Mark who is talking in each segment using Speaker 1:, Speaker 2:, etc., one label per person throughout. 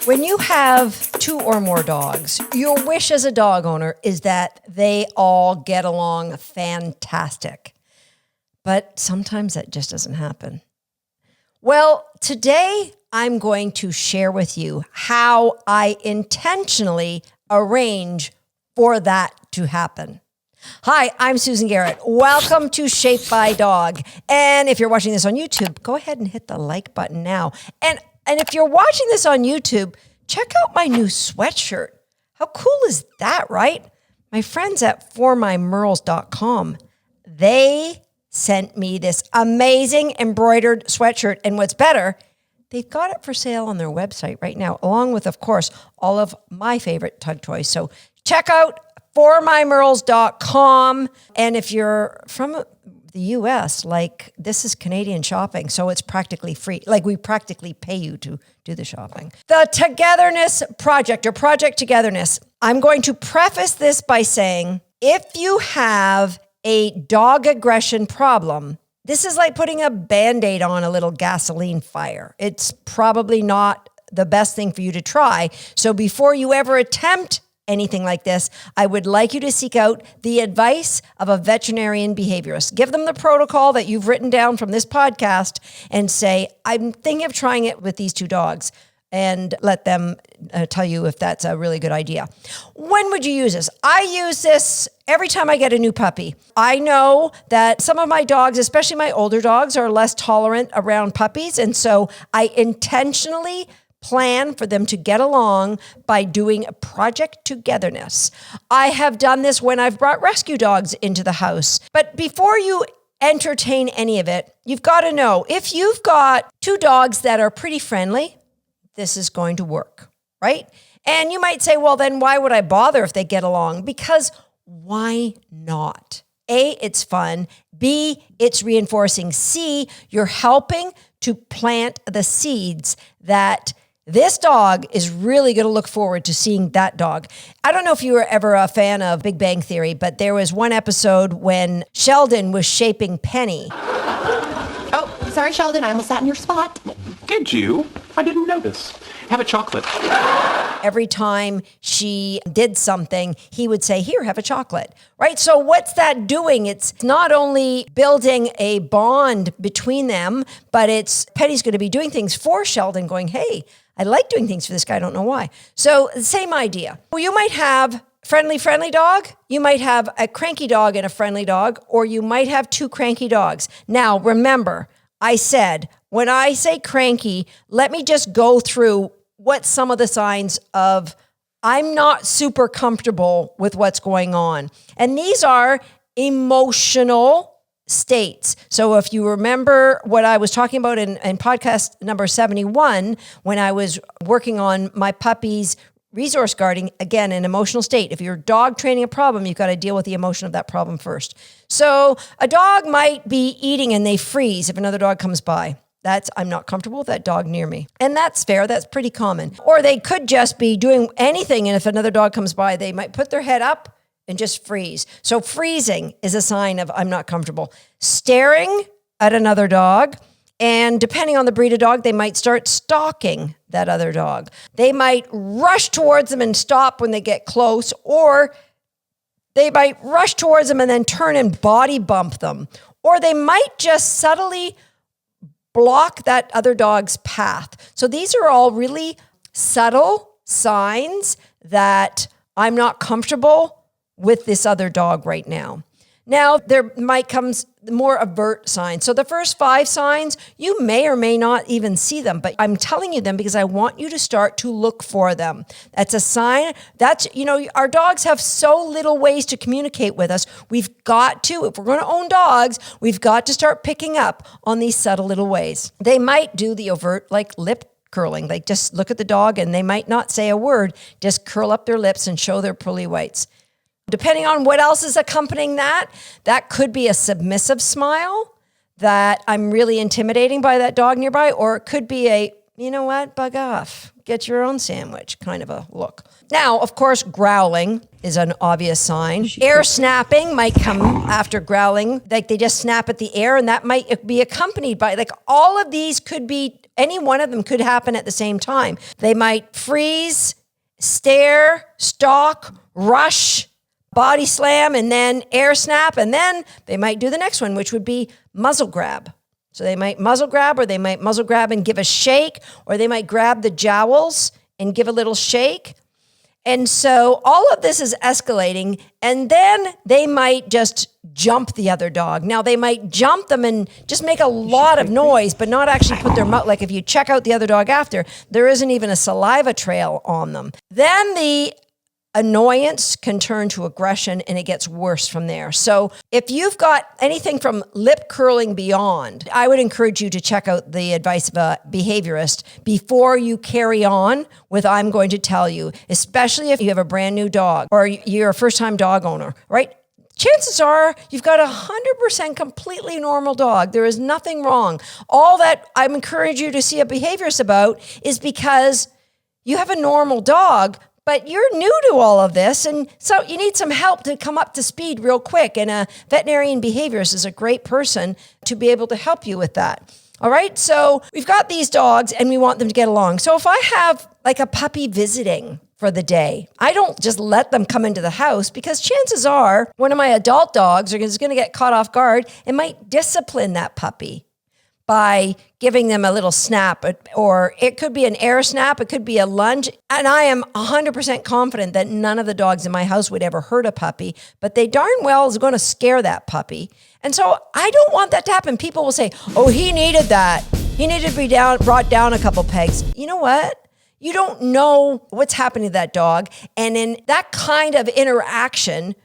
Speaker 1: When you have 2 or more dogs, your wish as a dog owner is that they all get along fantastic. But sometimes that just doesn't happen. Well, today I'm going to share with you how I intentionally arrange for that to happen. Hi, I'm Susan Garrett. Welcome to Shaped by Dog. And if you're watching this on YouTube, go ahead and hit the like button now. And if you're watching this on YouTube, check out my new sweatshirt. How cool is that, right? My friends at formymerles.com, they sent me this amazing embroidered sweatshirt. And what's better, they've got it for sale on their website right now, along with, of course, all of my favorite tug toys. So check out formymerles.com. And if you're from the US, like, this is Canadian shopping, so it's practically free. Like, we practically pay you to do the shopping. The Togetherness Project, or Project Togetherness. I'm going to preface this by saying, if you have a dog aggression problem, this is like putting a Band-Aid on a little gasoline fire. It's probably not the best thing for you to try. So before you ever attempt anything like this, I would like you to seek out the advice of a veterinarian behaviorist. Give them the protocol that you've written down from this podcast and say, I'm thinking of trying it with these 2 dogs, and let them tell you if that's a really good idea. When would you use this? I use this every time I get a new puppy. I know that some of my dogs, especially my older dogs, are less tolerant around puppies, and so I intentionally plan for them to get along by doing a Project Togetherness. I have done this when I've brought rescue dogs into the house. But before you entertain any of it, you've got to know, if you've got 2 dogs that are pretty friendly, this is going to work, right? And you might say, well, then why would I bother if they get along? Because why not? A, it's fun. B, it's reinforcing. C, you're helping to plant the seeds that this dog is really going to look forward to seeing that dog. I don't know if you were ever a fan of Big Bang Theory, but there was one episode when Sheldon was shaping Penny.
Speaker 2: Oh, sorry, Sheldon. I almost sat in your spot.
Speaker 3: Did you? I didn't notice. Have a chocolate.
Speaker 1: Every time she did something, he would say, here, have a chocolate, right? So what's that doing? It's not only building a bond between them, but it's Penny's going to be doing things for Sheldon, going, hey, I like doing things for this guy. I don't know why. So same idea. Well, you might have friendly dog. You might have a cranky dog and a friendly dog, or you might have 2 cranky dogs. Now, remember, I said, when I say cranky, let me just go through what some of the signs of I'm not super comfortable with what's going on. And these are emotional states. So if you remember what I was talking about in podcast number 71, when I was working on my puppy's resource guarding, again, an emotional state. If you're dog training a problem, you've got to deal with the emotion of that problem first. So a dog might be eating and they freeze if another dog comes by. I'm not comfortable with that dog near me. And that's fair. That's pretty common. Or they could just be doing anything, and if another dog comes by, they might put their head up and just freeze. So freezing is a sign of I'm not comfortable. Staring at another dog, and depending on the breed of dog, they might start stalking that other dog. They might rush towards them and stop when they get close, or they might rush towards them and then turn and body bump them. Or they might just subtly block that other dog's path. So these are all really subtle signs that I'm not comfortable with this other dog right now. Now, there might come more overt signs. So the first 5 signs, you may or may not even see them, but I'm telling you them because I want you to start to look for them. That's a sign. Our dogs have so little ways to communicate with us. We've got to, if we're going to own dogs, we've got to start picking up on these subtle little ways. They might do the overt, like lip curling, like just look at the dog and they might not say a word, just curl up their lips and show their pearly whites. Depending on what else is accompanying that could be a submissive smile that I'm really intimidating by that dog nearby, or it could be a you know what? Bug off. Get your own sandwich kind of a look. Now, of course, growling is an obvious sign. Air snapping might come after growling. Like they just snap at the air, and that might be accompanied by, like, all of these could be, any one of them could happen at the same time. They might freeze, stare, stalk, rush, body slam, and then air snap, and then they might do the next one, which would be muzzle grab. So they might muzzle grab, or they might muzzle grab and give a shake, or they might grab the jowls and give a little shake. And so all of this is escalating, and then they might just jump the other dog. Now, they might jump them and just make a lot of noise, but not actually put their mouth. Like if you check out the other dog after, there isn't even a saliva trail on them. Then the annoyance can turn to aggression, and it gets worse from there. So if you've got anything from lip curling beyond, I would encourage you to check out the advice of a behaviorist before you carry on with I'm going to tell you, especially if you have a brand new dog or you're a first-time dog owner, right? Chances are you've got 100% completely normal dog. There is nothing wrong. All that I encourage you to see a behaviorist about is because you have a normal dog, but you're new to all of this, and so you need some help to come up to speed real quick, and a veterinarian behaviorist is a great person to be able to help you with that. All right, so we've got these dogs, and we want them to get along. So if I have like a puppy visiting for the day, I don't just let them come into the house, because chances are one of my adult dogs is going to get caught off guard and might discipline that puppy by giving them a little snap, or it could be an air snap, it could be a lunge. And I am 100% confident that none of the dogs in my house would ever hurt a puppy, but they darn well is going to scare that puppy. And so I don't want that to happen. People will say, oh, he needed that. He needed to be brought down a couple pegs. You know what? You don't know what's happening to that dog. And in that kind of interaction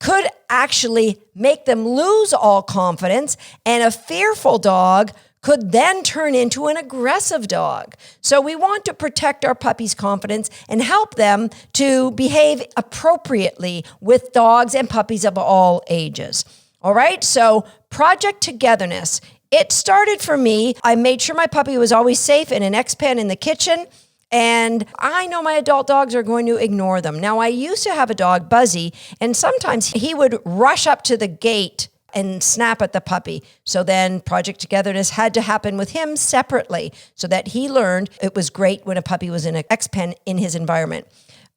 Speaker 1: could actually make them lose all confidence, and a fearful dog could then turn into an aggressive dog. So we want to protect our puppy's confidence and help them to behave appropriately with dogs and puppies of all ages. All right, so Project Togetherness. It started for me. I made sure my puppy was always safe in an X-pen in the kitchen, and I know my adult dogs are going to ignore them. Now, I used to have a dog, Buzzy, and sometimes he would rush up to the gate and snap at the puppy. So then Project Togetherness had to happen with him separately so that he learned it was great when a puppy was in an X-pen in his environment.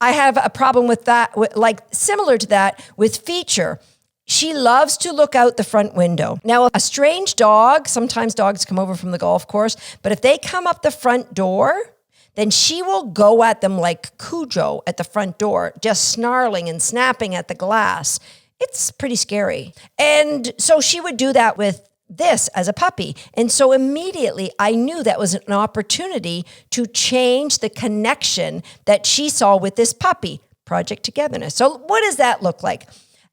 Speaker 1: I have a problem with that, like similar to that with Feature. She loves to look out the front window. Now, a strange dog, sometimes dogs come over from the golf course, but if they come up the front door, then she will go at them like Cujo at the front door, just snarling and snapping at the glass. It's pretty scary. And so she would do that with this as a puppy. And so immediately I knew that was an opportunity to change the connection that she saw with this puppy, Project Togetherness. So what does that look like?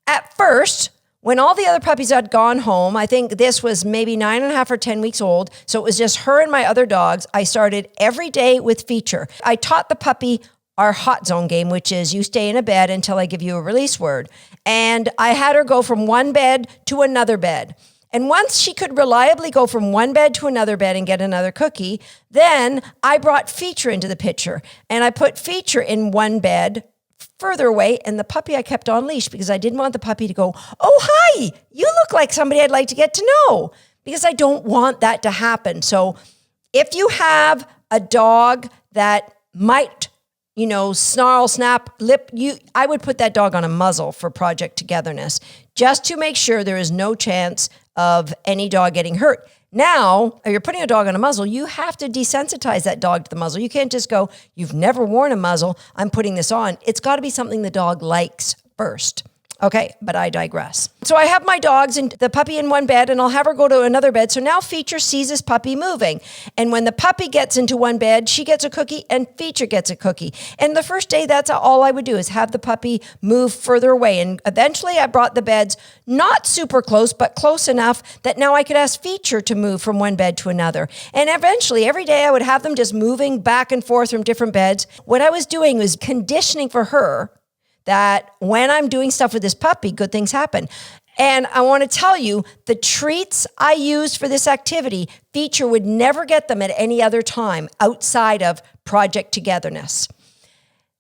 Speaker 1: At first, when all the other puppies had gone home, I think this was maybe 9.5 or 10 weeks old. So it was just her and my other dogs. I started every day with Feature. I taught the puppy our hot zone game, which is you stay in a bed until I give you a release word. And I had her go from one bed to another bed. And once she could reliably go from one bed to another bed and get another cookie, then I brought Feature into the picture. And I put Feature in one bed further away, and the puppy I kept on leash because I didn't want the puppy to go, oh, hi, you look like somebody I'd like to get to know, because I don't want that to happen. So if you have a dog that might snarl, snap, lip, I would put that dog on a muzzle for Project Togetherness, just to make sure there is no chance of any dog getting hurt. Now, if you're putting a dog on a muzzle, you have to desensitize that dog to the muzzle. You can't just go, you've never worn a muzzle, I'm putting this on. It's got to be something the dog likes first. Okay, but I digress. So I have my dogs and the puppy in one bed, and I'll have her go to another bed. So now Feature sees this puppy moving. And when the puppy gets into one bed, she gets a cookie and Feature gets a cookie. And the first day, that's all I would do is have the puppy move further away. And eventually I brought the beds not super close, but close enough that now I could ask Feature to move from one bed to another. And eventually every day I would have them just moving back and forth from different beds. What I was doing was conditioning for her that when I'm doing stuff with this puppy, good things happen. And I want to tell you, the treats I used for this activity, Feature would never get them at any other time outside of Project Togetherness.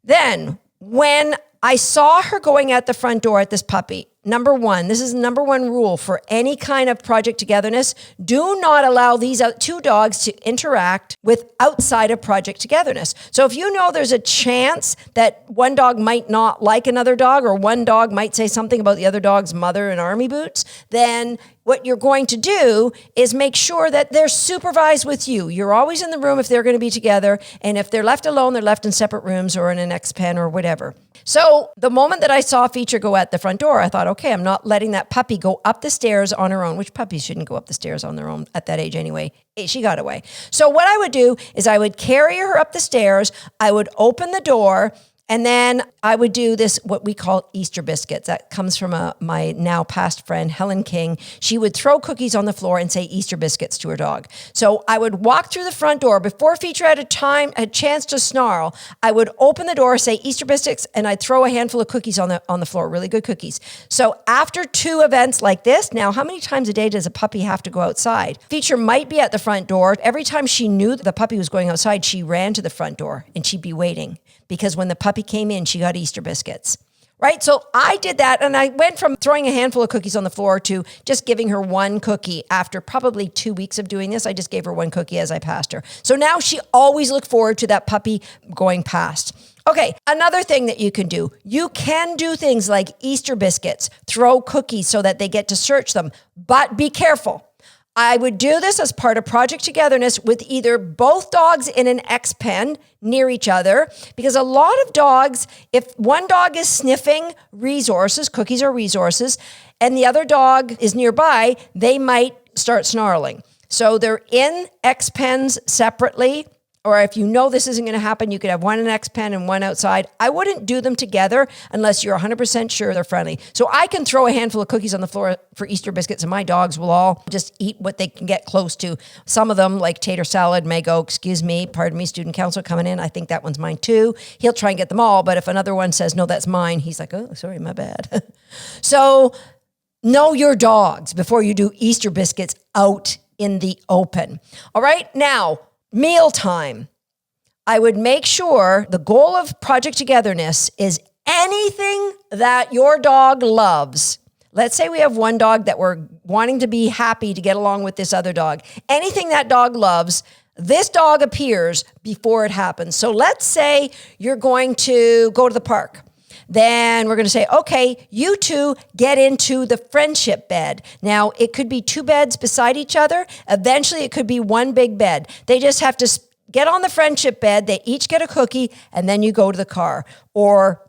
Speaker 1: Then, when I saw her going out the front door at this puppy, number one, this is the number one rule for any kind of Project Togetherness. Do not allow these two dogs to interact with outside of Project Togetherness. So if you know there's a chance that one dog might not like another dog, or one dog might say something about the other dog's mother in army boots, then what you're going to do is make sure that they're supervised with you. You're always in the room if they're going to be together. And if they're left alone, they're left in separate rooms or in an X pen or whatever. So the moment that I saw Feature go at the front door, I thought, okay, I'm not letting that puppy go up the stairs on her own, which puppies shouldn't go up the stairs on their own at that age anyway. She got away. So what I would do is I would carry her up the stairs. I would open the door. And then I would do this, what we call Easter biscuits. That comes from my now past friend, Helen King. She would throw cookies on the floor and say Easter biscuits to her dog. So I would walk through the front door. Before Feature had a chance to snarl, I would open the door, say Easter biscuits, and I'd throw a handful of cookies on the floor, really good cookies. So after two events like this, now how many times a day does a puppy have to go outside? Feature might be at the front door. Every time she knew the puppy was going outside, she ran to the front door and she'd be waiting. Because when the puppy came in, she got Easter biscuits, right? So I did that, and I went from throwing a handful of cookies on the floor to just giving her one cookie. After probably 2 weeks of doing this, I just gave her one cookie as I passed her. So now she always looked forward to that puppy going past. Okay, another thing that you can do things like Easter biscuits, throw cookies so that they get to search them, but be careful. I would do this as part of Project Togetherness with either both dogs in an X pen near each other, because a lot of dogs, if one dog is sniffing resources, cookies or resources, and the other dog is nearby, they might start snarling. So they're in X pens separately. Or if you know this isn't going to happen, you could have one in X pen and one outside. I wouldn't do them together unless you're 100% sure they're friendly. So I can throw a handful of cookies on the floor for Easter biscuits, and my dogs will all just eat what they can get close to. Some of them, like tater salad, may go, excuse me, pardon me, student council coming in. I think that one's mine too. He'll try and get them all. But if another one says, no, that's mine, he's like, oh, sorry, my bad. So know your dogs before you do Easter biscuits out in the open. All right, now, mealtime. I would make sure the goal of Project Togetherness is anything that your dog loves. Let's say we have one dog that we're wanting to be happy to get along with this other dog. Anything that dog loves, this dog appears before it happens. So let's say you're going to go to the park. Then we're going to say, okay, you two get into the friendship bed. Now, it could be two beds beside each other. Eventually, it could be one big bed. They just have to get on the friendship bed. They each get a cookie, and then you go to the car. Or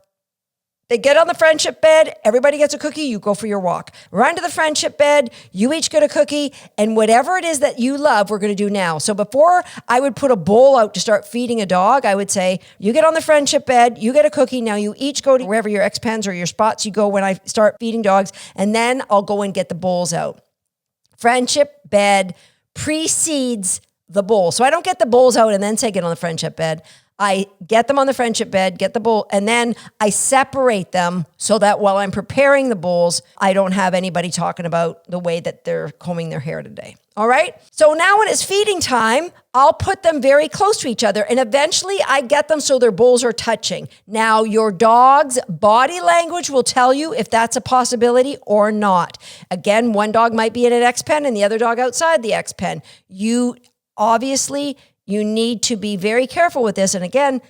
Speaker 1: they get on the friendship bed, everybody gets a cookie, you go for your walk. Run to the friendship bed, you each get a cookie, and whatever it is that you love, we're going to do now. So before I would put a bowl out to start feeding a dog, I would say, you get on the friendship bed, you get a cookie, now you each go to wherever your X pens or your spots you go when I start feeding dogs, and then I'll go and get the bowls out. Friendship bed precedes the bowl. So I don't get the bowls out and then say get on the friendship bed. I get them on the friendship bed, get the bowl, and then I separate them so that while I'm preparing the bowls, I don't have anybody talking about the way that they're combing their hair today. All right? So now when it's feeding time, I'll put them very close to each other, and eventually I get them so their bowls are touching. Now, your dog's body language will tell you if that's a possibility or not. Again, one dog might be in an X pen and the other dog outside the X pen. You need to be very careful with this. And again,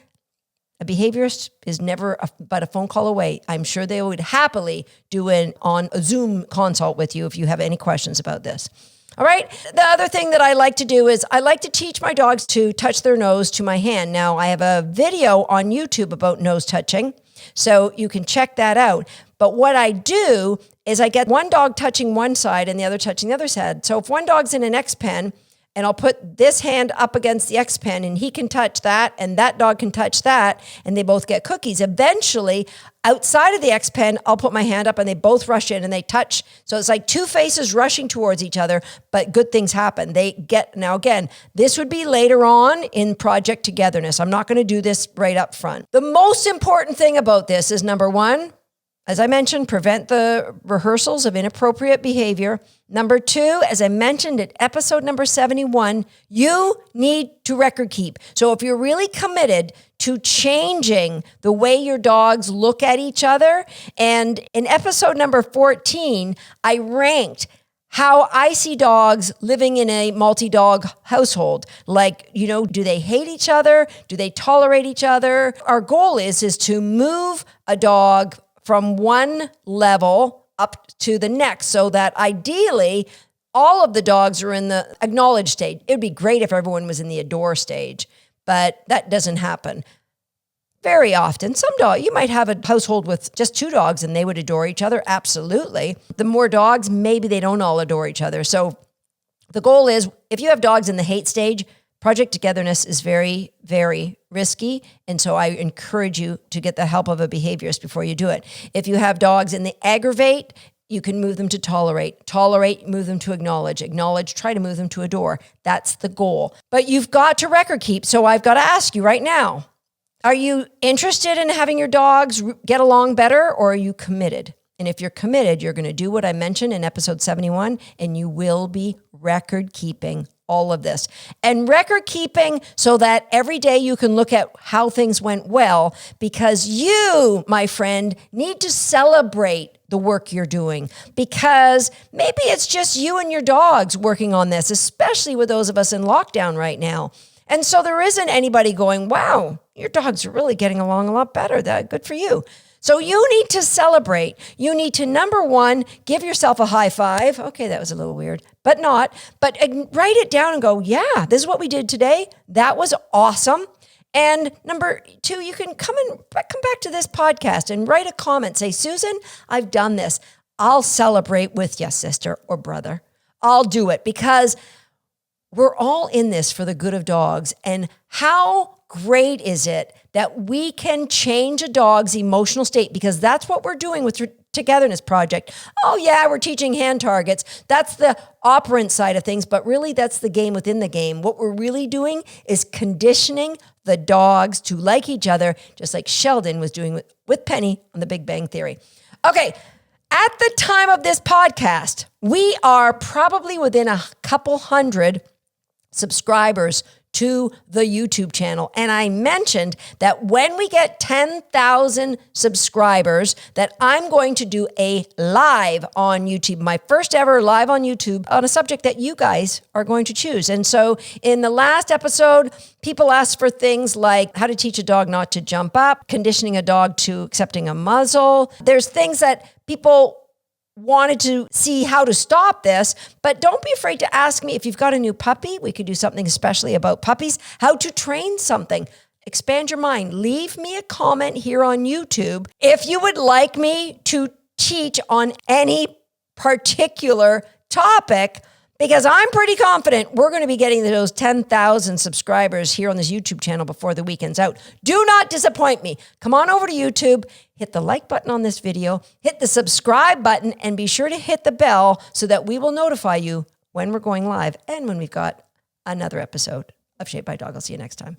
Speaker 1: a behaviorist is never but a phone call away. I'm sure they would happily do on a Zoom consult with you if you have any questions about this. All right. The other thing that I like to do is I like to teach my dogs to touch their nose to my hand. Now, I have a video on YouTube about nose touching, so you can check that out. But what I do is I get one dog touching one side and the other touching the other side. So if one dog's in an X pen, and I'll put this hand up against the X pen and he can touch that and that dog can touch that and they both get cookies. Eventually, outside of the X pen, I'll put my hand up and they both rush in and they touch. So it's like two faces rushing towards each other, but good things happen. Now again, this would be later on in Project Togetherness. I'm not going to do this right up front. The most important thing about this is number one, as I mentioned, prevent the rehearsals of inappropriate behavior. Number 2, as I mentioned at episode number 71, you need to record keep. So if you're really committed to changing the way your dogs look at each other, and in episode number 14, I ranked how I see dogs living in a multi-dog household. Like, do they hate each other? Do they tolerate each other? Our goal is to move a dog from one level up to the next, so that ideally all of the dogs are in the acknowledge stage. It would be great if everyone was in the adore stage, but that doesn't happen very often. Some dog, you might have a household with just 2 dogs and they would adore each other. Absolutely. The more dogs, maybe they don't all adore each other. So the goal is, if you have dogs in the hate stage, Project Togetherness is very, very risky. And so I encourage you to get the help of a behaviorist before you do it. If you have dogs in the aggravate, you can move them to tolerate. Tolerate, move them to acknowledge. Acknowledge, try to move them to adore. That's the goal. But you've got to record keep. So I've got to ask you right now, are you interested in having your dogs get along better, or are you committed? And if you're committed, you're going to do what I mentioned in episode 71, and you will be record keeping all of this. And record keeping so that every day you can look at how things went well, because you, my friend, need to celebrate the work you're doing, because maybe it's just you and your dogs working on this, especially with those of us in lockdown right now. And so there isn't anybody going, wow, your dogs are really getting along a lot better. Good for you. So you need to celebrate. You need to, number 1, give yourself a high five. Okay, that was a little weird, but not. But write it down and go, yeah, this is what we did today. That was awesome. And number 2, you can come back to this podcast and write a comment. Say, Susan, I've done this. I'll celebrate with you, sister or brother. I'll do it, because we're all in this for the good of dogs. And how great is it that we can change a dog's emotional state? Because that's what we're doing with Togetherness Project. Oh yeah, we're teaching hand targets. That's the operant side of things, but really that's the game within the game. What we're really doing is conditioning the dogs to like each other, just like Sheldon was doing with Penny on The Big Bang Theory. Okay, at the time of this podcast, we are probably within a couple hundred subscribers to the YouTube channel. And I mentioned that when we get 10,000 subscribers, that I'm going to do a live on YouTube, my first ever live on YouTube, on a subject that you guys are going to choose. And so in the last episode, people asked for things like how to teach a dog not to jump up, conditioning a dog to accepting a muzzle. There's things that people wanted to see how to stop this, but don't be afraid to ask me if you've got a new puppy. We could do something especially about puppies, how to train something. Expand your mind. Leave me a comment here on YouTube if you would like me to teach on any particular topic, because I'm pretty confident we're going to be getting to those 10,000 subscribers here on this YouTube channel before the weekend's out. Do not disappoint me. Come on over to YouTube, hit the like button on this video, hit the subscribe button, and be sure to hit the bell so that we will notify you when we're going live and when we've got another episode of Shaped by Dog. I'll see you next time.